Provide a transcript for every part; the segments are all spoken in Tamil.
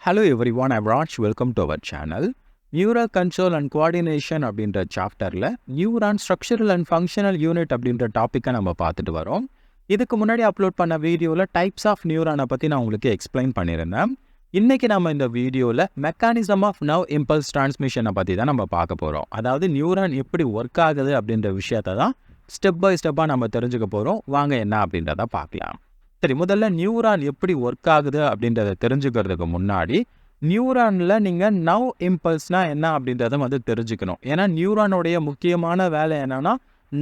Hello everyone, I'm Raj. Welcome to our channel. Neural Control and Coordination அப்படின்ற சாப்டரில் neuron structural and functional unit அப்படின்ற டாப்பிக்கை நம்ம பார்த்துட்டு வரோம். இதுக்கு முன்னாடி அப்லோட் பண்ண வீடியோவில் டைப்ஸ் ஆஃப் நியூரானை பற்றி நான் உங்களுக்கு எக்ஸ்பிளைன் பண்ணியிருந்தேன். இன்றைக்கி நம்ம இந்த வீடியோவில் மெக்கானிசம் ஆஃப் நர்வ் இம்பல்ஸ் டிரான்ஸ்மிஷனை பற்றி தான் நம்ம பார்க்க போகிறோம். அதாவது நியூரான் எப்படி ஒர்க் ஆகுது அப்படின்ற விஷயத்தை தான் ஸ்டெப் பை ஸ்டெப்பாக நம்ம தெரிஞ்சுக்க போகிறோம். வாங்க என்ன அப்படின்றத பார்க்கலாம். சரி, முதல்ல நியூரான் எப்படி ஒர்க் ஆகுது அப்படின்றத தெரிஞ்சுக்கிறதுக்கு முன்னாடி நியூரானில் நீங்கள் நவ் இம்பல்ஸ்னால் என்ன அப்படின்றத தெரிஞ்சுக்கணும். ஏன்னா நியூரானுடைய முக்கியமான வேலை என்னென்னா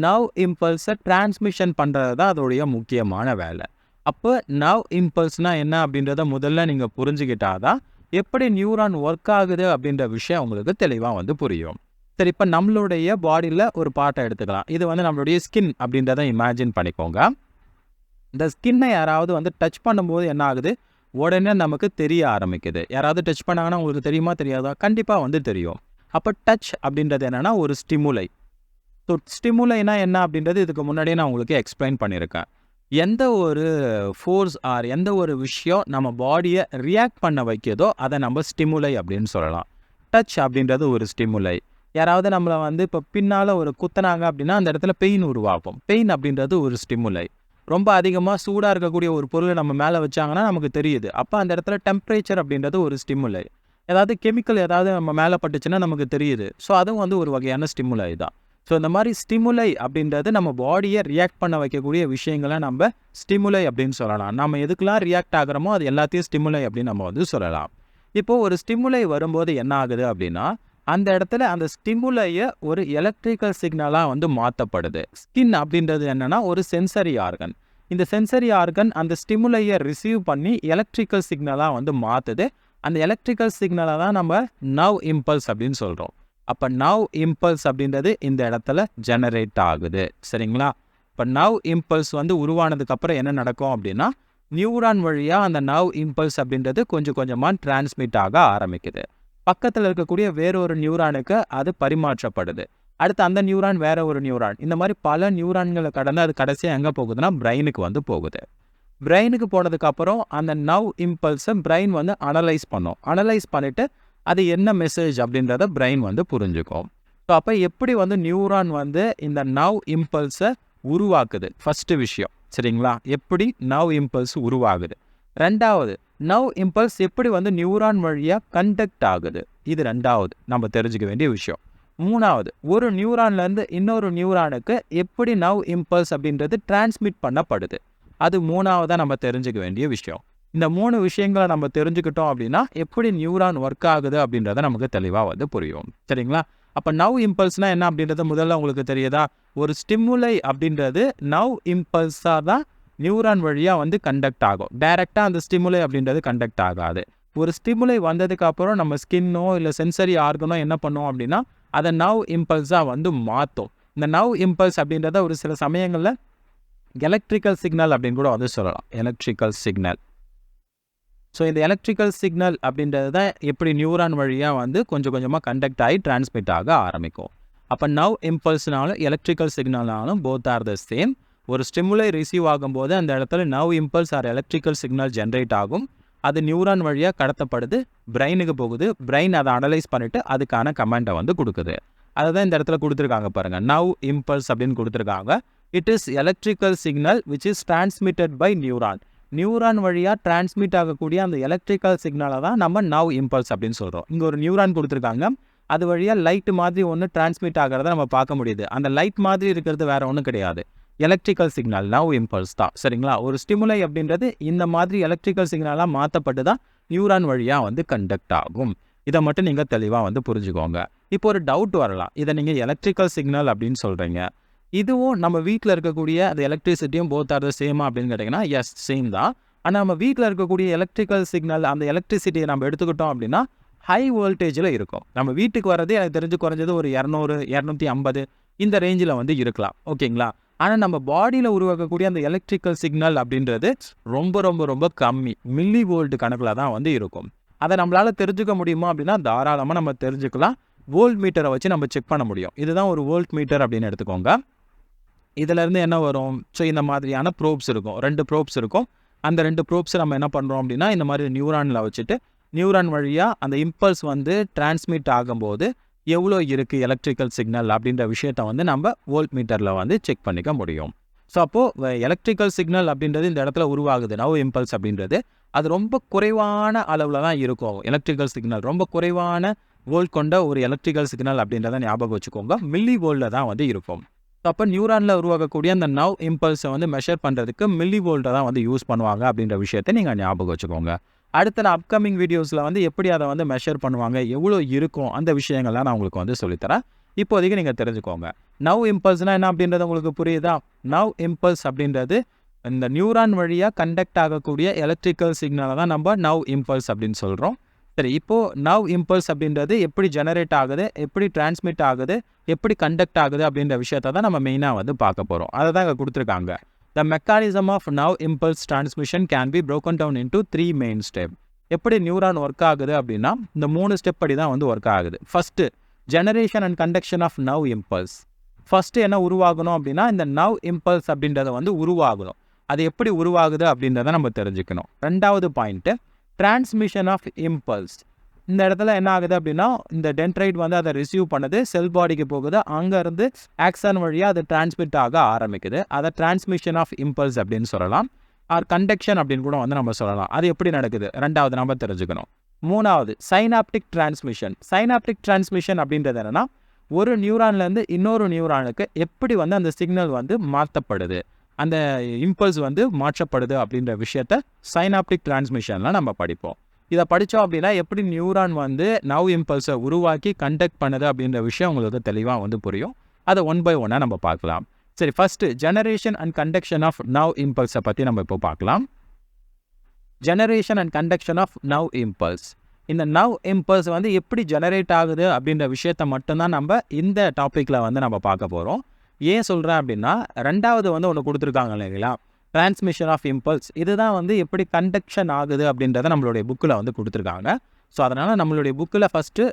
நவ் இம்பல்ஸை டிரான்ஸ்மிஷன் பண்ணுறது தான் அதோடைய முக்கியமான வேலை. அப்போ நவ் இம்பல்ஸ்னால் என்ன அப்படின்றத முதல்ல நீங்கள் புரிஞ்சுக்கிட்டாதான் எப்படி நியூரான் ஒர்க் ஆகுது அப்படின்ற விஷயம் உங்களுக்கு தெளிவாக புரியும். சரி, இப்போ நம்மளுடைய பாடியில் ஒரு பார்ட்டை எடுத்துக்கலாம். இது நம்மளுடைய ஸ்கின் அப்படின்றத இமேஜின் பண்ணிக்கோங்க. இந்த ஸ்கின்னை யாராவது டச் பண்ணும்போது என்ன ஆகுது, உடனே நமக்கு தெரிய ஆரம்பிக்குது. யாராவது டச் பண்ணாங்கன்னா உங்களுக்கு தெரியுமா தெரியாதா? கண்டிப்பாக தெரியும். அப்போ டச் அப்படின்றது என்னென்னா ஒரு ஸ்டிமுலை. ஸோ ஸ்டிமுலைனா என்ன அப்படின்றது இதுக்கு முன்னாடியே நான் உங்களுக்கு எக்ஸ்பிளைன் பண்ணியிருக்கேன். எந்த ஒரு ஃபோர்ஸ் ஆர் எந்த ஒரு விஷயம் நம்ம பாடியை ரியாக்ட் பண்ண வைக்கிறதோ அதை நம்ம ஸ்டிமுலை அப்படின்னு சொல்லலாம். டச் அப்படின்றது ஒரு ஸ்டிமுலை. யாராவது நம்மளை இப்போ பின்னால் ஒரு குத்துனாங்க அப்படின்னா அந்த இடத்துல பெயின் உருவாகும். பெயின் அப்படின்றது ஒரு ஸ்டிமுலை. ரொம்ப அதிகமாக சூடாக இருக்கக்கூடிய ஒரு பொருளை நம்ம மேலே வச்சாங்கன்னா நமக்கு தெரியுது. அப்போ அந்த இடத்துல டெம்பரேச்சர் அப்படின்றது ஒரு ஸ்டிமுலை. ஏதாவது கெமிக்கல் ஏதாவது நம்ம மேலே பட்டுச்சுன்னா நமக்கு தெரியுது. ஸோ அதுவும் ஒரு வகையான ஸ்டிமுலை தான். ஸோ இந்த மாதிரி ஸ்டிமுலை அப்படின்றது நம்ம பாடியை ரியாக்ட் பண்ண வைக்கக்கூடிய விஷயங்களை நம்ம ஸ்டிமுலை அப்படின்னு சொல்லலாம். நம்ம எதுக்கெல்லாம் ரியாக்ட் ஆகிறோமோ அது எல்லாத்தையும் ஸ்டிமுலை அப்படின்னு நம்ம சொல்லலாம். இப்போது ஒரு ஸ்டிமுலை வரும்போது என்ன ஆகுது அப்படின்னா அந்த இடத்துல அந்த ஸ்டிமுலையை ஒரு எலக்ட்ரிக்கல் சிக்னலாக மாற்றப்படுது. ஸ்கின் அப்படின்றது என்னென்னா ஒரு சென்சரி ஆர்கன். இந்த சென்சரி ஆர்கன் அந்த ஸ்டிமுலையை ரிசீவ் பண்ணி எலக்ட்ரிக்கல் சிக்னலாக மாற்றுது. அந்த எலக்ட்ரிக்கல் சிக்னலை தான் நம்ம நவ் இம்பல்ஸ் அப்படின்னு சொல்கிறோம். அப்போ நவ் இம்பல்ஸ் அப்படின்றது இந்த இடத்துல ஜெனரேட் ஆகுது. சரிங்களா? இப்போ நவ் இம்பல்ஸ் உருவானதுக்கப்புறம் என்ன நடக்கும் அப்படின்னா நியூரான் வழியாக அந்த நவ் இம்பல்ஸ் அப்படின்றது கொஞ்சம் கொஞ்சமாக டிரான்ஸ்மிட் ஆக ஆரம்பிக்குது. பக்கத்தில் இருக்கக்கூடிய வேறொரு நியூரானுக்கு அது பரிமாற்றப்படுது. அடுத்து அந்த நியூரான் வேற ஒரு நியூரான், இந்த மாதிரி பல நியூரான்களை கடந்து அது கடைசியாக எங்கே போகுதுன்னா பிரெயினுக்கு போகுது. பிரெயினுக்கு போனதுக்கப்புறம் அந்த நவ் இம்பல்ஸை பிரெயின் அனலைஸ் பண்ணும். அனலைஸ் பண்ணிவிட்டு அது என்ன மெசேஜ் அப்படின்றத பிரெயின் புரிஞ்சுக்கும். ஸோ அப்போ எப்படி நியூரான் இந்த நவ் இம்பல்ஸை உருவாக்குது ஃபஸ்ட்டு விஷயம். சரிங்களா? எப்படி நவ் இம்பல்ஸ் உருவாகுது. ரெண்டாவது, நவ் இம்பல்ஸ் எப்படி நியூரான் வழியாக கண்டக்ட் ஆகுது. இது ரெண்டாவது நம்ம தெரிஞ்சுக்க வேண்டிய விஷயம். மூணாவது, ஒரு நியூரான்லேருந்து இன்னொரு நியூரானுக்கு எப்படி நவ் இம்பல்ஸ் அப்படின்றது டிரான்ஸ்மிட் பண்ணப்படுது. அது மூணாவதாக நம்ம தெரிஞ்சுக்க வேண்டிய விஷயம். இந்த மூணு விஷயங்களை நம்ம தெரிஞ்சுக்கிட்டோம் அப்படின்னா எப்படி நியூரான் ஒர்க் ஆகுது அப்படின்றத நமக்கு தெளிவாக புரியும். சரிங்களா? அப்போ நவ் இம்பல்ஸ்னால் என்ன அப்படின்றது முதல்ல உங்களுக்கு தெரியுதா? ஒரு ஸ்டிமுலை அப்படின்றது நவ் இம்பல்ஸாக தான் நியூரான் வழியாக கண்டக்ட் ஆகும். டைரெக்டாக அந்த ஸ்டிமுலை அப்படின்றது கண்டக்ட் ஆகாது. ஒரு ஸ்டிமுலை வந்ததுக்கப்புறம் நம்ம ஸ்கின்னோ இல்லை சென்சரி ஆர்கனோ என்ன பண்ணுவோம் அப்படின்னா அதை நவ் இம்பல்ஸாக மாற்றும். இந்த நவ் இம்பல்ஸ் அப்படின்றத ஒரு சில சமயங்களில் எலக்ட்ரிக்கல் சிக்னல் அப்படின்னு கூட சொல்லலாம். Electrical signal. ஸோ இந்த எலக்ட்ரிக்கல் சிக்னல் அப்படின்றது தான் எப்படி நியூரான் வழியாக கொஞ்சம் கொஞ்சமாக கண்டக்ட் ஆகி டிரான்ஸ்மிட் ஆக ஆரம்பிக்கும். அப்போ நவ் இம்பல்ஸ்னாலும் எலக்ட்ரிக்கல் சிக்னல்னாலும் போத் ஆர் த சேம். ஒரு ஸ்டிமுலை ரிசீவ் ஆகும்போது அந்த இடத்துல nerve impulse or electrical signal generate ஆகும். அது நியூரான் வழியாக கடத்தப்படுது, பிரெயினுக்கு போகுது. பிரெயின் அதை அனலைஸ் பண்ணிவிட்டு அதுக்கான கமெண்ட்டை கொடுக்குது. அதை தான் இந்த இடத்துல கொடுத்துருக்காங்க பாருங்கள். நவ் இம்பல்ஸ் அப்படின்னு கொடுத்துருக்காங்க. It is electrical signal which is transmitted by neuron. Neuron வழியாக டிரான்ஸ்மிட் ஆகக்கூடிய அந்த எலக்ட்ரிக்கல் சிக்னலை தான் நம்ம நவ் இம்பல்ஸ் அப்படின்னு சொல்கிறோம். இங்கே ஒரு நியூரான் கொடுத்துருக்காங்க. அது வழியாக லைட் மாதிரி ஒன்று டிரான்ஸ்மிட் ஆகிறத நம்ம பார்க்க முடியுது. அந்த லைட் மாதிரி இருக்கிறது வேறு ஒன்றும் கிடையாது, எலக்ட்ரிக்கல் சிக்னல், நவ் இம்பல்ஸ் தான். சரிங்களா? ஒரு ஸ்டிமுலை அப்படின்றது இந்த மாதிரி எலக்ட்ரிக்கல் சிக்னலாக மாற்றப்பட்டு தான் நியூரான் வழியாக கண்டக்ட் ஆகும். இதை மட்டும் நீங்கள் தெளிவாக புரிஞ்சுக்கோங்க. இப்போ ஒரு டவுட் வரலாம், இதை நீங்கள் எலக்ட்ரிக்கல் சிக்னல் அப்படின்னு சொல்கிறீங்க, இதுவும் நம்ம வீட்டில் இருக்கக்கூடிய அந்த எலக்ட்ரிசிட்டியும் போத் ஆர் த சேமா அப்படின்னு கேட்டிங்கன்னா எஸ், சேம் தான். ஆனால் நம்ம வீட்டில் இருக்கக்கூடிய எலக்ட்ரிக்கல் சிக்னல் அந்த எலக்ட்ரிசிட்டியை நம்ம எடுத்துக்கிட்டோம் அப்படின்னா ஹை வோல்டேஜில் இருக்கும். நம்ம வீட்டுக்கு வரதே எனக்கு தெரிஞ்சு குறைஞ்சது ஒரு 200, 250 இந்த ரேஞ்சில் இருக்கலாம். ஓகேங்களா? ஆனால் நம்ம பாடியில் உருவாக்கக்கூடிய அந்த எலக்ட்ரிக்கல் சிக்னல் அப்படின்றது ரொம்ப ரொம்ப ரொம்ப கம்மி, மில்லி வோல்ட் கணக்கில் தான் இருக்கும். அதை நம்மளால் தெரிஞ்சுக்க முடியுமா அப்படின்னா தாராளமாக நம்ம தெரிஞ்சுக்கலாம். வோல்ட் மீட்டரை வச்சு நம்ம செக் பண்ண முடியும். இதுதான் ஒரு வோல்ட் மீட்டர் அப்படின்னு எடுத்துக்கோங்க. இதிலேருந்து என்ன வரும்? ஸோ இந்த மாதிரியான ப்ரோப்ஸ் இருக்கும், 2 ப்ரோப்ஸ் இருக்கும். அந்த 2 ப்ரோப்ஸ் நம்ம என்ன பண்ணுறோம் அப்படின்னா இந்த மாதிரி நியூரானில் வச்சுட்டு நியூரான் வழியாக அந்த இம்பல்ஸ் வந்து டிரான்ஸ்மிட் ஆகும்போது எவ்வளோ இருக்குது எலக்ட்ரிக்கல் சிக்னல் அப்படின்ற விஷயத்த வந்து நம்ம வோல்ட் மீட்டரில் வந்து செக் பண்ணிக்க முடியும். ஸோ அப்போது எலக்ட்ரிக்கல் சிக்னல் அப்படின்றது இந்த இடத்துல உருவாகுது, நவ் இம்பல்ஸ் அப்படின்றது அது ரொம்ப குறைவான அளவில் தான் இருக்கும். எலக்ட்ரிக்கல் சிக்னல் ரொம்ப குறைவான வோல்ட் கொண்ட ஒரு எலக்ட்ரிக்கல் சிக்னல் அப்படின்றத ஞாபகம் வச்சுக்கோங்க, மில்லி வோல்ட்டில் தான் வந்து இருக்கும். அப்போ நியூரானில் உருவாகக்கூடிய அந்த நவ் இம்பல்ஸை வந்து மெஷர் பண்ணுறதுக்கு மில்லி வோல்ட்டை தான் வந்து யூஸ் பண்ணுவாங்க அப்படின்ற விஷயத்தை நீங்கள் ஞாபகம் வச்சுக்கோங்க. அடுத்த அப்கமிங் வீடியோஸில் வந்து எப்படி அதை வந்து மெஷர் பண்ணுவாங்க, எவ்வளோ இருக்கும் அந்த விஷயங்கள்லாம் நான் உங்களுக்கு வந்து சொல்லித்தரேன். இப்போதைக்கு நீங்கள் தெரிஞ்சுக்கோங்க. நவ் இம்பல்ஸ்னால் என்ன அப்படின்றது உங்களுக்கு புரியுதா? நவ் இம்பல்ஸ் அப்படின்றது இந்த நியூரான் வழியாக கண்டக்ட் ஆகக்கூடிய எலக்ட்ரிக்கல் சிக்னலை தான் நம்ம நவ் இம்பல்ஸ் அப்படின்னு சொல்கிறோம். சரி, இப்போது நவ் இம்பல்ஸ் அப்படின்றது எப்படி ஜெனரேட் ஆகுது, எப்படி டிரான்ஸ்மிட் ஆகுது, எப்படி கண்டக்ட் ஆகுது அப்படின்ற விஷயத்தை தான் நம்ம மெயினாக வந்து பார்க்க போகிறோம். அதை தான் இங்கே கொடுத்துருக்காங்க. The mechanism of now impulse transmission can be broken down into 3 main steps. எப்படி நியூரான் ஒர்க் ஆகுது அப்படின்னா இந்த 3 ஸ்டெப் படி தான் வந்து ஒர்க் ஆகுது. First generation and conduction of nerve impulse. First என்ன உருவாகணும் அப்படின்னா இந்த நவ் இம்பல்ஸ் அப்படின்றத வந்து உருவாகணும். அது எப்படி உருவாகுது அப்படின்றத நம்ம தெரிஞ்சுக்கணும். ரெண்டாவது பாயிண்ட்டு டிரான்ஸ்மிஷன் ஆஃப் இம்பல்ஸ். இந்த இடத்துல என்ன ஆகுது அப்படின்னா இந்த டென்ட்ரைட் வந்து அதை ரிசீவ் பண்ணுது, செல் பாடிக்கு போகுது, அங்கேருந்து ஆக்சன் வழியாக அது டிரான்ஸ்மிட் ஆக ஆரம்பிக்குது. அதை டிரான்ஸ்மிஷன் ஆஃப் இம்பல்ஸ் அப்படின்னு சொல்லலாம், ஆர் கண்டக்ஷன் அப்படின்னு கூட வந்து நம்ம சொல்லலாம். அது எப்படி நடக்குது ரெண்டாவது நம்ம தெரிஞ்சுக்கணும். மூணாவது சைனாப்டிக் டிரான்ஸ்மிஷன். சைனாப்டிக் டிரான்ஸ்மிஷன் அப்படின்றது என்னென்னா ஒரு நியூரான்லேருந்து இன்னொரு நியூரானுக்கு எப்படி வந்து அந்த சிக்னல் வந்து மாற்றப்படுது, அந்த இம்பல்ஸ் வந்து மாற்றப்படுது அப்படின்ற விஷயத்த சைனாப்டிக் டிரான்ஸ்மிஷனில் நம்ம படிப்போம். இதை படித்தோம் அப்படின்னா எப்படி நியூரான் வந்து நவ் இம்பல்ஸை உருவாக்கி கண்டக்ட் பண்ணுது அப்படின்ற விஷயம் உங்களுக்கு தெளிவாக வந்து புரியும். அதை ஒன் பை ஒன்னாக நம்ம பார்க்கலாம். சரி, first generation and conduction of nerve இம்பல்ஸை பற்றி நம்ம இப்போ பார்க்கலாம். Generation and conduction of nerve impulse. இந்த நவ் இம்பல்ஸ் வந்து எப்படி ஜெனரேட் ஆகுது அப்படின்ற விஷயத்த மட்டும்தான் நம்ம இந்த டாப்பிக்கில் வந்து நம்ம பார்க்க போகிறோம். ஏன் சொல்கிறேன் அப்படின்னா ரெண்டாவது வந்து ஒன்று கொடுத்துருக்காங்க இல்லைங்களா, டிரான்ஸ்மிஷன் ஆஃப் இம்பல்ஸ். இதுதான் வந்து எப்படி கண்டக்ஷன் ஆகுது அப்படின்றத நம்மளுடைய புக்கில் வந்து கொடுத்துருக்காங்க. ஸோ அதனால் நம்மளுடைய புக்கில் first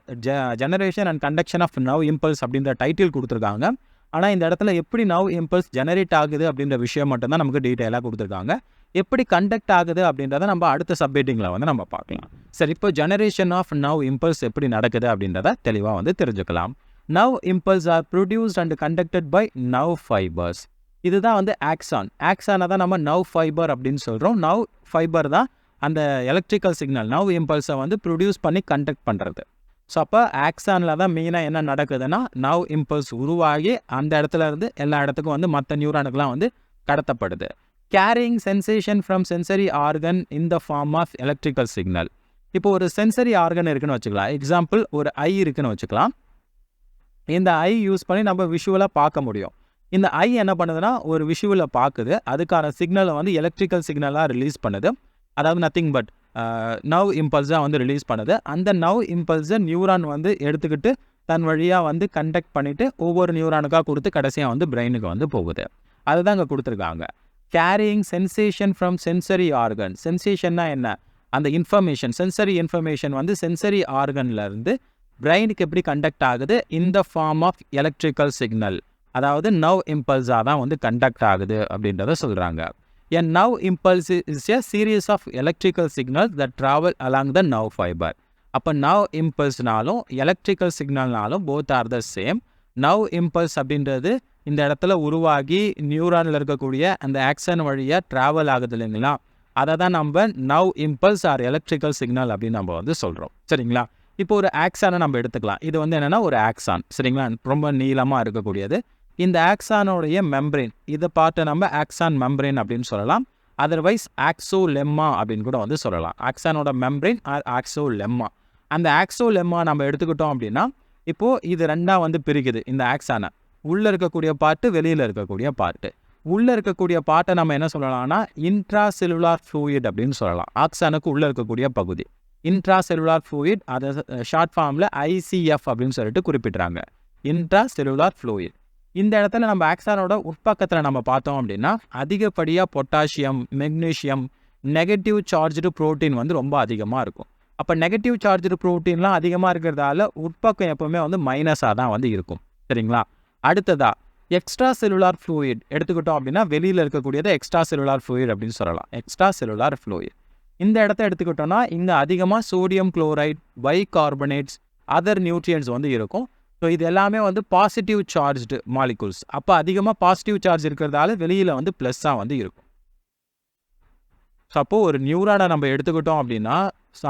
generation and conduction of nerve impulse அப்படின்ற டைட்டில் கொடுத்துருக்காங்க. ஆனால் இந்த இடத்துல எப்படி நவ் இம்பல்ஸ் ஜெனரேட் ஆகுது அப்படின்ற விஷயம் மட்டும்தான் நமக்கு டீட்டெயிலாக கொடுத்துருக்காங்க. எப்படி கண்டக்ட் ஆகுது அப்படின்றத நம்ம அடுத்த சப்ஹெட்டிங்கில் வந்து நம்ம பார்க்கலாம். சரி, இப்போ ஜெனரேஷன் ஆஃப் நவ் இம்பல்ஸ் எப்படி நடக்குது அப்படின்றத தெளிவாக வந்து தெரிஞ்சுக்கலாம். Nerve impulse are produced and conducted by nerve fibres. இதுதான் வந்து ஆக்சான். ஆக்சானை தான் நம்ம நவ் ஃபைபர் அப்படின்னு சொல்கிறோம். நவ் ஃபைபர் தான் அந்த எலக்ட்ரிக்கல் சிக்னல் நவ் இம்பல்ஸை வந்து ப்ரொடியூஸ் பண்ணி கண்டக்ட் பண்ணுறது. ஸோ அப்போ ஆக்சானில் தான் மெயினாக என்ன நடக்குதுன்னா நவ் இம்பல்ஸ் உருவாகி அந்த இடத்துல இருந்து எல்லா இடத்துக்கும் வந்து மற்ற நியூரானுக்கெலாம் வந்து கடத்தப்படுது. Carrying sensation from sensory organ in the form of electrical signal. இப்போ ஒரு சென்சரி ஆர்கன் இருக்குன்னு வச்சுக்கலாம். எக்ஸாம்பிள் ஒரு ஐ இருக்குன்னு வச்சுக்கலாம். இந்த ஐ யூஸ் பண்ணி நம்ம விஷுவலாக பார்க்க முடியும். இந்த ஐ என்ன பண்ணுதுன்னா ஒரு விஷுவலை பார்க்குது, அதுக்கான சிக்னலை வந்து எலக்ட்ரிக்கல் சிக்னலாக ரிலீஸ் பண்ணுது. அதாவது நத்திங் பட் நவ் இம்பல்ஸாக வந்து ரிலீஸ் பண்ணுது. அந்த நவ் இம்பல்ஸை நியூரான் வந்து எடுத்துக்கிட்டு தன் வழியாக வந்து கண்டக்ட் பண்ணிவிட்டு ஒவ்வொரு நியூரானுக்காக கொடுத்து கடைசியாக வந்து பிரெயினுக்கு வந்து போகுது. அதுதான் இங்கே கொடுத்துருக்காங்க. Carrying sensation from sensory organ. சென்சேஷன்னா என்ன? அந்த இன்ஃபர்மேஷன், சென்சரி இன்ஃபர்மேஷன் வந்து சென்சரி ஆர்கன்லேருந்து பிரெயினுக்கு எப்படி கண்டக்ட் ஆகுது, இந்த ஃபார்ம் ஆஃப் எலக்ட்ரிக்கல் சிக்னல், அதாவது நவ் இம்பல்ஸாக தான் வந்து கண்டக்ட் ஆகுது அப்படின்றத சொல்கிறாங்க. A nerve impulse is a series of electrical signals that travel along the nerve fiber. அப்போ nerve impulseனாலும் electrical signalனாலும் both are the same. nerve impulse அப்படின்றது இந்த இடத்துல உருவாகி நியூரானில் இருக்கக்கூடிய அந்த ஆக்சன் வழியாக ட்ராவல் ஆகுது இல்லைங்களா, அதை தான் நம்ம nerve impulse R electrical signal அப்படின்னு நம்ம வந்து சொல்கிறோம். சரிங்களா? இப்போ ஒரு ஆக்சானை நம்ம எடுத்துக்கலாம். இது வந்து என்னென்னா ஒரு ஆக்சான். சரிங்களா? ரொம்ப நீளமாக இருக்கக்கூடியது. இந்த ஆக்சானோடைய மெம்பரேன், இதை பார்த்து நம்ம ஆக்சான் மெம்பரேன் அப்படின்னு சொல்லலாம். அதர்வைஸ் ஆக்சோலெம்மா அப்படின்னு கூட வந்து சொல்லலாம். ஆக்சானோட மெம்பரேன் ஆர் ஆக்சோலெம்மா. அந்த ஆக்சோலெம்மா நம்ம எடுத்துக்கிட்டோம் அப்படின்னா இப்போது இது ரெண்டாக வந்து பிரிக்குது. இந்த ஆக்சானை உள்ளே இருக்கக்கூடிய பார்ட்டு, வெளியில் இருக்கக்கூடிய பார்ட்டு. உள்ளே இருக்கக்கூடிய பார்ட்டை நம்ம என்ன சொல்லலாம்னா இன்ட்ரா செல்லுலார் ஃப்ளூயிட் அப்படின்னு சொல்லலாம். ஆக்சானுக்கு உள்ளே இருக்கக்கூடிய பகுதி இன்ட்ரா செல்லுலார் ஃப்ளூயிட், அதை ஷார்ட் ஃபார்மில் ஐசிஎஃப் அப்படின்னு சொல்லிட்டு குறிப்பிட்றாங்க. Intra cellular fluid. இந்த இடத்துல நம்ம ஆக்சானோட உட்பக்கத்தில் நம்ம பார்த்தோம் அப்படின்னா அதிகப்படியாக potassium, magnesium, negative charged protein வந்து ரொம்ப அதிகமாக இருக்கும். அப்போ நெகட்டிவ் சார்ஜ்டு ப்ரோட்டீன்லாம் அதிகமாக இருக்கிறதால உட்பக்கம் எப்போவுமே வந்து மைனஸாக தான் வந்து இருக்கும். சரிங்களா? அடுத்ததாக எக்ஸ்ட்ரா செல்லுலார் ஃப்ளூயிட் எடுத்துக்கிட்டோம் அப்படின்னா வெளியில் இருக்கக்கூடியது எக்ஸ்ட்ரா செல்லுலார் ஃப்ளூயிட் அப்படின்னு சொல்லலாம். எக்ஸ்ட்ரா செல்லுலார் ஃப்ளூயிட் இந்த இடத்த எடுத்துக்கிட்டோம்னா இங்கே அதிகமாக sodium chloride, bicarbonates, other nutrients வந்து இருக்கும். ஸோ இது எல்லாமே வந்து பாசிட்டிவ் சார்ஜ்டு மாலிகூல்ஸ். அப்போ அதிகமாக பாசிட்டிவ் சார்ஜ் இருக்கிறதால வெளியில் வந்து ப்ளஸ்ஸாக வந்து இருக்கும். ஸோ அப்போது ஒரு நியூரானை நம்ம எடுத்துக்கிட்டோம் அப்படின்னா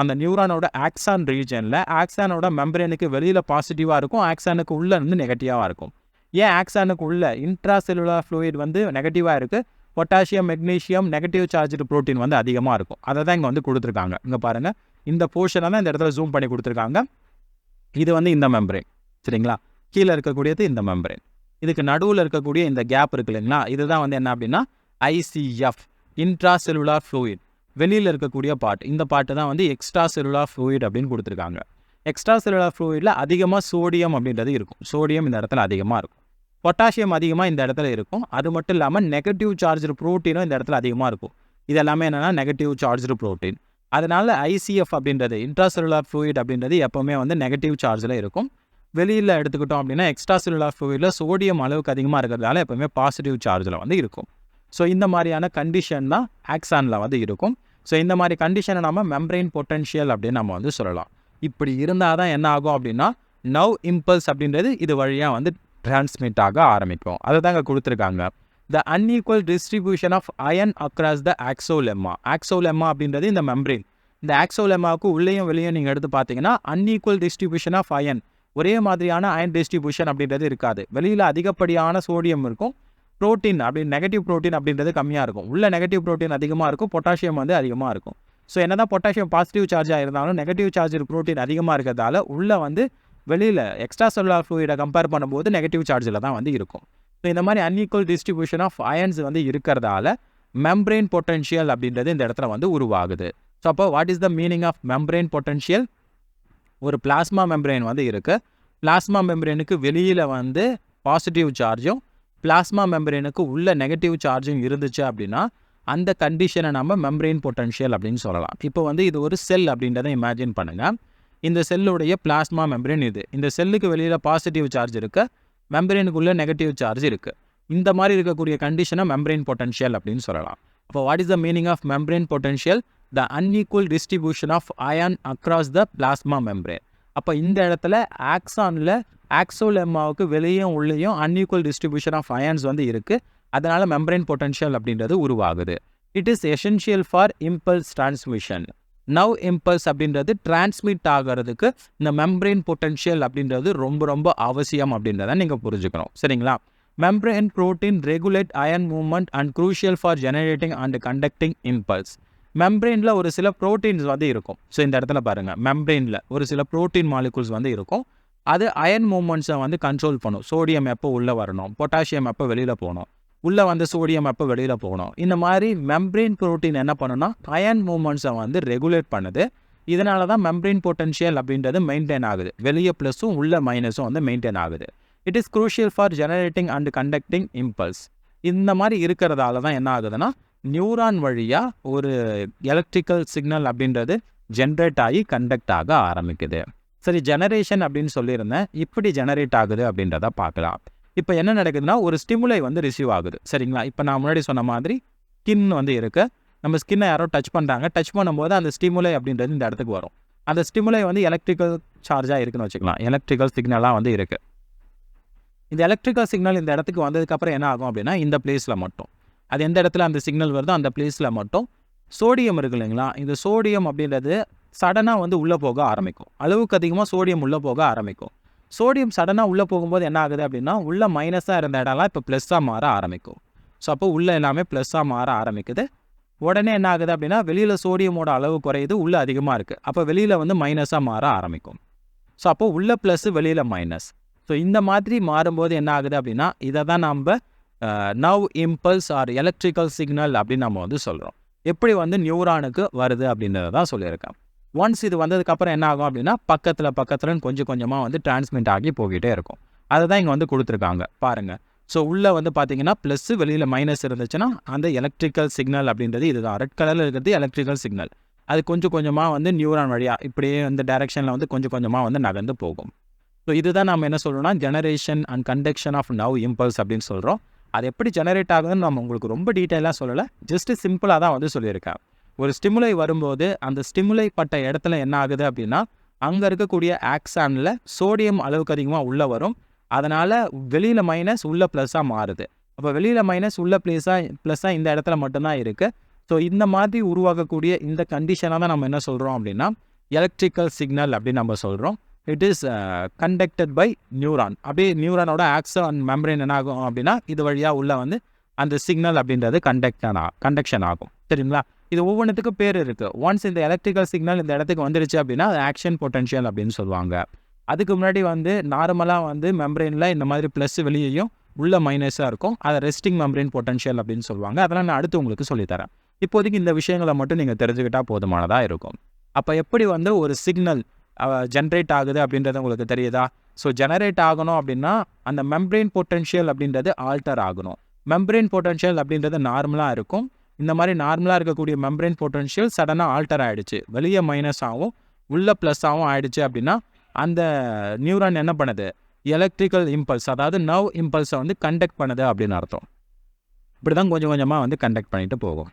அந்த நியூரானோட ஆக்சான் ரீஜனில் ஆக்சானோட மெம்பரேனுக்கு வெளியில் பாசிட்டிவாக இருக்கும், ஆக்சானுக்கு உள்ளே வந்து நெகட்டிவாக இருக்கும். ஏன் ஆக்சானுக்கு உள்ள இன்ட்ரா செல்லுலார் ஃப்ளூயிட் வந்து நெகட்டிவாக இருக்குது, potassium, magnesium, negative charged protein வந்து அதிகமாக இருக்கும். அதை தான் இங்கே வந்து கொடுத்துருக்காங்க. இங்கே பாருங்கள், இந்த போர்ஷனை தான் இந்த இடத்துல ஜூம் பண்ணி கொடுத்துருக்காங்க. இது வந்து இந்த மெம்பரேன், சரிங்களா? கீழே இருக்கக்கூடியது இந்த மெம்பரேன். இதுக்கு நடுவில் இருக்கக்கூடிய இந்த கேப் இருக்கு இல்லைங்களா, இதுதான் வந்து என்ன அப்படின்னா ICF, இன்ட்ரா செல்லுலார் ஃப்ளூயிட். வெளியில் இருக்கக்கூடிய பார்ட், இந்த பார்ட்டு தான் வந்து எக்ஸ்ட்ரா செல்லுலார் ஃப்ளூயிட் அப்படின்னு கொடுத்துருக்காங்க. எக்ஸ்ட்ரா செல்லுலார் ஃப்ளூயிடில் அதிகமாக சோடியம் அப்படின்றது இருக்கும். சோடியம் இந்த இடத்துல அதிகமாக இருக்கும். பொட்டாசியம் அதிகமாக இந்த இடத்துல இருக்கும். அது மட்டும் இல்லாமல் நெகட்டிவ் சார்ஜ்டு ப்ரோட்டீனும் இந்த இடத்துல அதிகமாக இருக்கும். இது எல்லாமே என்னென்னா நெகட்டிவ் சார்ஜ்டு ப்ரோட்டீன். அதனால ICF அப்படின்றது, இன்ட்ரா செல்லுலார் ஃப்ளூயிட் அப்படின்றது எப்போவுமே வந்து நெகட்டிவ் சார்ஜில் இருக்கும். வெளியில் எடுத்துக்கிட்டோம் அப்படின்னா எக்ஸ்ட்ரா செல்லுலார் ஃப்ளூயிடில் சோடியம் அளவுக்கு அதிகமாக இருக்கிறதால எப்போவுமே பாசிட்டிவ் சார்ஜில் வந்து இருக்கும். ஸோ இந்த மாதிரியான கண்டிஷன் தான் ஆக்சானில் வந்து இருக்கும். ஸோ இந்த மாதிரி கண்டிஷனை நம்ம மெம்பரைன் பொட்டன்ஷியல் அப்படின்னு நம்ம வந்து சொல்லலாம். இப்படி இருந்தால் தான் என்ன ஆகும் அப்படின்னா நவ் இம்பல்ஸ் அப்படின்றது இது வழியாக வந்து டிரான்ஸ்மிட் ஆக ஆரம்பிக்கும். அதை தாங்க கொடுத்துருக்காங்க. The unequal distribution of ion across the axolemma. Axolemma அப்படின்றது இந்த மெம்பரைன். இந்த ஆக்சோலெம்மாவுக்கு உள்ளேயும் வெளியும் நீங்கள் எடுத்து பார்த்தீங்கன்னா அன்ஈக்குவல் டிஸ்ட்ரிபியூஷன் ஆஃப் அயன், ஒரே மாதிரியான அயன் டிஸ்ட்ரிபியூஷன் அப்படின்றது இருக்காது. வெளியில் அதிகப்படியான சோடியம் இருக்கும், ப்ரோட்டீன் அப்படி நெகட்டிவ் ப்ரோட்டீன் அப்படின்றது கம்மியாக இருக்கும். உள்ள நெகட்டிவ் ப்ரோட்டீன் அதிகமாக இருக்கும், பொட்டாசியம் வந்து அதிகமாக இருக்கும். ஸோ என்ன தான் பொட்டாசியம் பாசிட்டிவ் சார்ஜாக இருந்தாலும் நெகட்டிவ் சார்ஜ் ப்ரோட்டீன் அதிகமாக இருக்கிறதால உள்ளே வந்து வெளியில் எக்ஸ்ட்ரா செல்லுலார் ஃப்ளூயிடை கம்பேர் பண்ணும்போது நெகட்டிவ் சார்ஜில் தான் வந்து இருக்கும். ஸோ இந்த மாதிரி அன்ஈக்குவல் டிஸ்ட்ரிபியூஷன் ஆஃப் அயன்ஸ் வந்து இருக்கிறதால மெம்பரைன் பொட்டன்ஷியல் அப்படின்றது இந்த இடத்துல வந்து உருவாகுது. ஸோ அப்போ what is the meaning of membrane potential? ஒரு பிளாஸ்மா மெம்பரைன் வந்து இருக்குது. பிளாஸ்மா மெம்பரைனுக்கு வெளியில் வந்து பாசிட்டிவ் சார்ஜும் பிளாஸ்மா மெம்பரேனுக்கு உள்ள நெகட்டிவ் சார்ஜும் இருந்துச்சு அப்படின்னா அந்த கண்டிஷனை நம்ம மெம்பரைன் பொட்டன்ஷியல் அப்படின்னு சொல்லலாம். இப்போ வந்து இது ஒரு செல் அப்படின்றத இமேஜின் பண்ணுங்கள். இந்த செல்லுடைய பிளாஸ்மா மெம்பரேன் இது. இந்த செல்லுக்கு வெளியில் பாசிட்டிவ் சார்ஜ் இருக்குது, மெம்பரேனுக்குள்ளே நெகட்டிவ் சார்ஜ் இருக்குது. இந்த மாதிரி இருக்கக்கூடிய கண்டிஷனை மெம்பரைன் பொட்டன்ஷியல் அப்படின்னு சொல்லலாம். அப்போ what is the meaning of membrane potential? The unequal distribution of ion across the plasma membrane. அப்போ இந்த இடத்துல ஆக்சானில் ஆக்சோலெம்மாவுக்கு வெளியும் உள்ளேயும் அன்ஈக்குவல் டிஸ்ட்ரிபியூஷன் ஆஃப் அயன்ஸ் வந்து இருக்குது. அதனால் மெம்பரைன் பொட்டன்ஷியல் அப்படின்றது உருவாகுது. It is essential for impulse transmission. Now impulse அப்படின்றது டிரான்ஸ்மிட் ஆகிறதுக்கு இந்த மெம்பரைன் பொட்டன்ஷியல் அப்படின்றது ரொம்ப ரொம்ப அவசியம் அப்படின்றத நீங்கள் புரிஞ்சுக்கணும், சரிங்களா? Membrane protein regulate ion movement and crucial for generating and conducting impulse. மெம்பரைனில் ஒரு சில ப்ரோட்டீன்ஸ் வந்து இருக்கும். ஸோ இந்த இடத்துல பாருங்கள், மெம்பரைனில் ஒரு சில ப்ரோட்டீன் மாலிகூல்ஸ் வந்து இருக்கும். அது அயன் மூவ்மெண்ட்ஸை வந்து கண்ட்ரோல் பண்ணும். சோடியம் எப்போ உள்ளே வரணும், பொட்டாசியம் எப்போ வெளியில் போகணும், உள்ளே வந்து சோடியம் எப்போ வெளியில் போகணும். இந்த மாதிரி மெம்பரைன் ப்ரோட்டீன் என்ன பண்ணுன்னா அயன் மூவ்மெண்ட்ஸை வந்து ரெகுலேட் பண்ணுது. இதனால தான் மெம்பரைன் பொட்டன்ஷியல் அப்படின்றது மெயின்டைன் ஆகுது. வெளியே ப்ளஸும் உள்ள மைனஸும் வந்து மெயின்டைன் ஆகுது. It is crucial for generating and conducting impulse. இந்த மாதிரி இருக்கிறதால தான் என்ன ஆகுதுன்னா நியூரான் வழியாக ஒரு எலக்ட்ரிக்கல் சிக்னல் அப்படின்றது ஜென்ரேட் ஆகி கண்டக்ட் ஆக ஆரம்பிக்குது. சரி, ஜெனரேஷன் அப்படின்னு சொல்லியிருந்தேன். இப்படி ஜெனரேட் ஆகுது அப்படின்றத பார்க்கலாம். இப்போ என்ன நடக்குதுன்னா ஒரு ஸ்டிமுலை வந்து ரிசீவ் ஆகுது, சரிங்களா? இப்போ நான் முன்னாடி சொன்ன மாதிரி ஸ்கின் வந்து இருக்குது. நம்ம ஸ்கின்னை யாரோ டச் பண்ணுறாங்க. டச் பண்ணும்போது அந்த ஸ்டிமுலை அப்படின்றது இந்த இடத்துக்கு வரும். அந்த ஸ்டிமுலை வந்து எலக்ட்ரிக்கல் சார்ஜாக இருக்குன்னு வச்சுக்கலாம். எலக்ட்ரிக்கல் சிக்னலாக வந்து இருக்குது. இந்த எலக்ட்ரிக்கல் சிக்னல் இந்த இடத்துக்கு வந்ததுக்கப்புறம் என்ன ஆகும் அப்படின்னா இந்த பிளேஸில் மட்டும், அது எந்த இடத்துல அந்த சிக்னல் வருதோ அந்த பிளேஸில் மட்டும் சோடியம் இருக்கு இல்லைங்களா, இந்த சோடியம் அப்படின்றது சடனாக வந்து உள்ளே போக ஆரம்பிக்கும். அளவுக்கு அதிகமாக சோடியம் உள்ளே போக ஆரம்பிக்கும். சோடியம் சடனாக உள்ளே போகும்போது என்ன ஆகுது அப்படின்னா உள்ளே மைனஸாக இருந்த இடம்லாம் இப்போ ப்ளஸ்ஸாக மாற ஆரம்பிக்கும். ஸோ அப்போ உள்ளே எல்லாமே ப்ளஸ்ஸாக மாற ஆரம்பிக்குது. உடனே என்ன ஆகுது அப்படின்னா வெளியில் சோடியமோட அளவு குறையுது, உள்ளே அதிகமாக இருக்குது. அப்போ வெளியில் வந்து மைனஸாக மாற ஆரம்பிக்கும். ஸோ அப்போ உள்ளே ப்ளஸ்ஸு வெளியில் மைனஸ். ஸோ இந்த மாதிரி மாறும்போது என்ன ஆகுது அப்படின்னா இதை தான் நம்ம now impulse or electrical signal அப்படின்னு நம்ம வந்து சொல்கிறோம். எப்படி வந்து நியூரானுக்கு வருது அப்படின்றத தான் சொல்லியிருக்கேன். ஒன்ஸ் இது வந்ததுக்கப்புறம் என்ன ஆகும் அப்படின்னா பக்கத்தில் கொஞ்சம் கொஞ்சமாக வந்து டிரான்ஸ்மிட் ஆகி போய்கிட்டே இருக்கும். அதை தான் இங்கே வந்து கொடுத்துருக்காங்க பாருங்கள். ஸோ உள்ளே வந்து பார்த்தீங்கன்னா ப்ளஸ்ஸு வெளியில் மைனஸ் இருந்துச்சுன்னா அந்த எலக்ட்ரிக்கல் சிக்னல் அப்படின்றது இதுதான். ரெட் கலரில் இருக்கிறது எலக்ட்ரிக்கல் சிக்னல். அது கொஞ்சம் கொஞ்சமாக வந்து நியூரான் வழியாக இப்படியே இந்த டைரெக்ஷனில் வந்து கொஞ்சம் கொஞ்சமாக வந்து நகர்ந்து போகும். ஸோ இதுதான் நம்ம என்ன சொல்கிறோம்னா generation and conduction of nerve impulse அப்படின்னு சொல்கிறோம். அது எப்படி ஜெனரேட் ஆகுதுன்னு நம்ம உங்களுக்கு ரொம்ப டீட்டெயிலாக சொல்லலை, ஜஸ்ட்டு சிம்பிளாக தான் வந்து சொல்லியிருக்கேன். ஒரு ஸ்டிமுலை வரும்போது அந்த ஸ்டிமுலை பட்ட இடத்துல என்ன ஆகுது அப்படின்னா, அங்கே இருக்கக்கூடிய ஆக்சானில் சோடியம் அளவுக்கு அதிகமாக உள்ளே வரும். அதனால் வெளியில் மைனஸ் உள்ள ப்ளஸ்ஸாக மாறுது. அப்போ வெளியில் மைனஸ் உள்ள ப்ளஸ்ஸாக இந்த இடத்துல மட்டும்தான் இருக்குது. ஸோ இந்த மாதிரி உருவாகக்கூடிய இந்த கண்டிஷனாக தான் நம்ம என்ன சொல்கிறோம் அப்படின்னா எலக்ட்ரிக்கல் சிக்னல் அப்படின்னு நம்ம சொல்கிறோம். It is conducted by neuron. அப்படியே நியூரானோட ஆக்சான் மெம்பரேன் என்ன ஆகும் அப்படின்னா இது வழியாக உள்ள வந்து அந்த சிக்னல் அப்படின்றது கண்டக்ஷன் ஆகும். சரிங்களா? இது ஒவ்வொன்றுத்துக்கும் பேர் இருக்குது. ஒன்ஸ் இந்த எலக்ட்ரிக்கல் சிக்னல் இந்த இடத்துக்கு வந்துருச்சு அப்படின்னா அது ஆக்ஷன் பொட்டன்ஷியல் அப்படின்னு சொல்லுவாங்க. அதுக்கு முன்னாடி வந்து நார்மலாக வந்து மெம்பரேனில் இந்த மாதிரி ப்ளஸ் வெளியேயும் உள்ள மைனஸாக இருக்கும். அதை ரெஸ்டிங் மெம்பரேன் பொட்டன்ஷியல் அப்படின்னு சொல்லுவாங்க. அதெல்லாம் நான் அடுத்து உங்களுக்கு சொல்லித்தரேன். இப்போதைக்கு இந்த விஷயங்களை மட்டும் நீங்கள் தெரிஞ்சுக்கிட்டால் போதுமானதாக இருக்கும். அப்போ எப்படி வந்து ஒரு சிக்னல் ஜென்ரேட் ஆகுது அப்படின்றது உங்களுக்கு தெரியுதா? ஸோ ஜெனரேட் ஆகணும் அப்படின்னா அந்த மெம்பரேன் பொட்டன்ஷியல் அப்படின்றது ஆல்டர் ஆகணும். மெம்பரேன் பொட்டன்ஷியல் அப்படின்றது நார்மலாக இருக்கும். இந்த மாதிரி நார்மலாக இருக்கக்கூடிய மெம்பரேன் பொட்டன்ஷியல் சடனாக ஆல்டர் ஆகிடுச்சு, வெளியே மைனஸ் ஆகும் உள்ள ப்ளஸ் ஆகும் ஆகிடுச்சு அப்படின்னா அந்த நியூரான் என்ன பண்ணுது? எலக்ட்ரிக்கல் இம்பல்ஸ், அதாவது நர்வ் இம்பல்ஸை வந்து கண்டக்ட் பண்ணுது அப்படின்னு அர்த்தம். இப்படி தான் கொஞ்சம் கொஞ்சமாக வந்து கண்டக்ட் பண்ணிட்டு போகும்.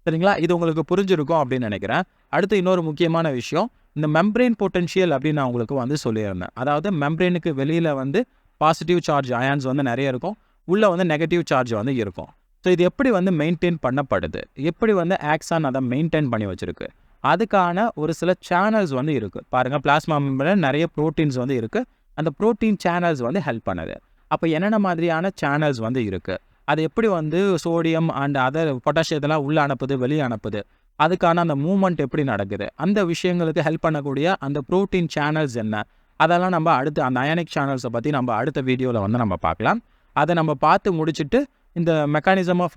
சரிங்களா? இது உங்களுக்கு புரிஞ்சிருக்கும் அப்படின்னு நினைக்கிறேன். அடுத்து இன்னொரு முக்கியமான விஷயம், இந்த மெம்பரேன் பொட்டன்ஷியல் அப்படின்னு நான் உங்களுக்கு வந்து சொல்லியிருந்தேன். அதாவது மெம்பரேனுக்கு வெளியில் வந்து பாசிட்டிவ் சார்ஜ் அயான்ஸ் வந்து நிறைய இருக்கும், உள்ளே வந்து நெகட்டிவ் சார்ஜ் வந்து இருக்கும். ஸோ இது எப்படி வந்து மெயின்டைன் பண்ணப்படுது, எப்படி வந்து ஆக்சான் அதை மெயின்டைன் பண்ணி வச்சுருக்கு, அதுக்கான ஒரு சில சேனல்ஸ் வந்து இருக்குது. பாருங்கள், பிளாஸ்மா மெம்பரேன் நிறைய ப்ரோட்டீன்ஸ் வந்து இருக்குது. அந்த ப்ரோட்டீன் சேனல்ஸ் வந்து ஹெல்ப் பண்ணுது. அப்போ என்னென்ன மாதிரியான சேனல்ஸ் வந்து இருக்குது, அது எப்படி வந்து சோடியம் அண்ட் அதர் பொட்டாசியத்தெல்லாம் உள்ளே அனுப்புது வெளியே அனுப்புது, அதுக்கான அந்த மூவ்மெண்ட் எப்படி நடக்குது, அந்த விஷயங்களுக்கு ஹெல்ப் பண்ணக்கூடிய அந்த ப்ரோட்டீன் சேனல்ஸ் என்ன, அதெல்லாம் நம்ம அடுத்து அந்த அயானிக் சேனல்ஸை பற்றி நம்ம அடுத்த வீடியோவில் வந்து நம்ம பார்க்கலாம். அதை நம்ம பார்த்து முடிச்சுட்டு இந்த மெக்கானிசம் ஆஃப்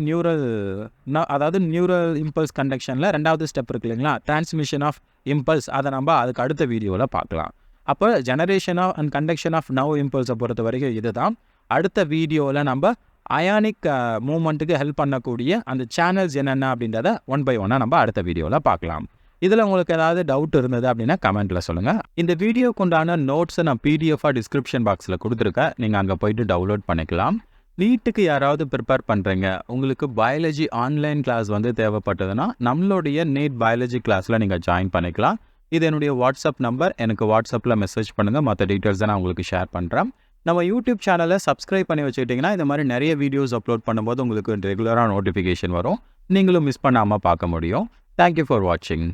அதாவது நியூரல் இம்பல்ஸ் கண்டக்ஷனில் ரெண்டாவது ஸ்டெப் இருக்கு இல்லைங்களா, டிரான்ஸ்மிஷன் ஆஃப் இம்பல்ஸ், அதை நம்ம அதுக்கு அடுத்த வீடியோவில் பார்க்கலாம். அப்போ generation of and conduction of nerve இம்பல்ஸை பொறுத்த வரைக்கும் இதுதான். அடுத்த வீடியோவில் நம்ம அயானிக் மூவ்மெண்ட்டுக்கு ஹெல்ப் பண்ணக்கூடிய அந்த சேனல்ஸ் என்னென்ன அப்படின்றத ஒன் பை ஒன்னாக நம்ம அடுத்த வீடியோவில் பார்க்கலாம். இதில் உங்களுக்கு ஏதாவது டவுட் இருந்தது அப்படின்னா கமெண்ட்டில் சொல்லுங்கள். இந்த வீடியோக்கு உண்டான நோட்ஸை நான் பிடிஎஃபாக டிஸ்கிரிப்ஷன் பாக்ஸில் கொடுத்துருக்கேன், நீங்கள் அங்கே போய்ட்டு டவுன்லோட் பண்ணிக்கலாம். நீட்டுக்கு யாராவது ப்ரிப்பேர் பண்ணுறீங்க, உங்களுக்கு பயாலஜி ஆன்லைன் கிளாஸ் வந்து தேவைப்பட்டதுன்னா நம்மளுடைய நீட் பயாலஜி கிளாஸில் நீங்கள் ஜாயின் பண்ணிக்கலாம். இது என்னுடைய வாட்ஸ்அப் நம்பர், எனக்கு வாட்ஸ்அப்பில் மெசேஜ் பண்ணுங்கள், மற்ற டீட்டெயில்ஸை நான் உங்களுக்கு ஷேர் பண்ணுறேன். நம்ம யூடியூப் சேனலை சப்ஸ்கிரைப் பண்ணி வச்சுக்கிட்டிங்கன்னா இந்த மாதிரி நிறைய வீடியோஸ் அப்லோட் பண்ணும்போது உங்களுக்கு ரெகுலராக நோட்டிஃபிகேஷன் வரும், நீங்களும் மிஸ் பண்ணாமல் பார்க்க முடியும். தேங்க்யூ ஃபார் வாட்சிங்.